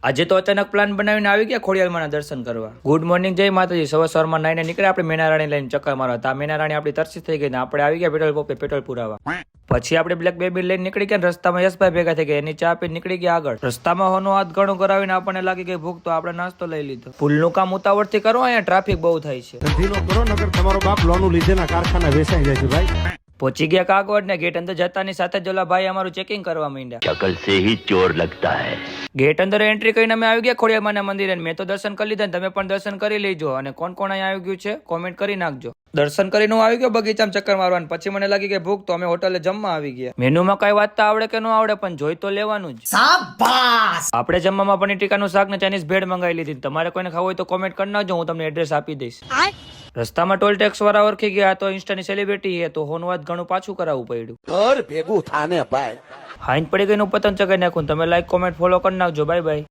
આજે તો અચાનક પ્લાન બનાવીને આવી ગયા ખોડિયાલમાંના દર્શન કરવા. ગુડ મોર્નિંગ, જય માતાજી. સવારમાં નાઈને નીકળ્યા આપણે મેનારાણી લઈને ચક્કર મારવા. તા મેનારાણી આપણી તરસી થઈ ગઈ ને આપણે આવી ગયા પેટ્રોલ પંપે પેટ્રોલ પુરાવા. પછી આપણે બ્લેક બેબી લઈને નીકળી ગયા. રસ્તામાં યશભાઈ ભેગા થઈ ગયા, એની ચા પી નીકળી ગયા આગળ. રસ્તામાં હોનું હાથ ઘણું કરાવીને આપણને લાગી ગઈ ભૂખ, તો આપણે નાસ્તો લઈ લીધો. પુલનું કામ ઉતાવળથી કરો, અહીંયા ટ્રાફિક બહુ થાય છે. ધીનો કરો નગર તમારો બાપ લોનું લીધેના કારખાના વેચાઈ જાય છે ભાઈ. પહોંચી ગયા કાગવડ ને ગેટ અંદર જતાની સાથે જ ઓલા ભાઈ અમારું ચેકિંગ કરવા માંડ્યા. शक्ल से ही चोर लगता है. ગેટ અંદર એન્ટ્રી કરીને અમે આવી ગયા ખોડિયામાના મંદિરે. મેં તો દર્શન કરી લીધા, તમે પણ દર્શન કરી લેજો. અને કોણ કોણ અહીંયા આવી ગયું છે કોમેન્ટ કરી નાખજો. દર્શન કરીને હું આવી ગયો બગીચામાં ચક્કર મારવાનું. પછી મને લાગી કે ભૂખ, તો અમે હોટલે જમવા આવી ગયા. મેનુમાં કઈ વાંચતા આવડે કે ન આવડે, પણ જોઈ તો લેવાનું જ. આપણે જમવામાં પનીર ટીકાનું શાક ને ચાઇનીઝ ભેળ મંગાવી લીધી. તમારે કોઈને ખાવું હોય તો કોમેન્ટ કરી નાખજો, હું તમને એડ્રેસ આપી દઈશ. રસ્તામાં ટોલ ટેક્સ વાળા ઓળખી ગયા, તો ઇન્સ્ટાની સેલિબ્રિટી છે, તો હોનું વાત ઘણું પાછું કરાવવું પડ્યું. ઘર ભેગું થાને ભાઈ. હાઈન પડી ગઈ નું પતંગ ચગાઈ નાખું. તમે લાઈક કોમેન્ટ ફોલો કરી નાખજો. Bye bye.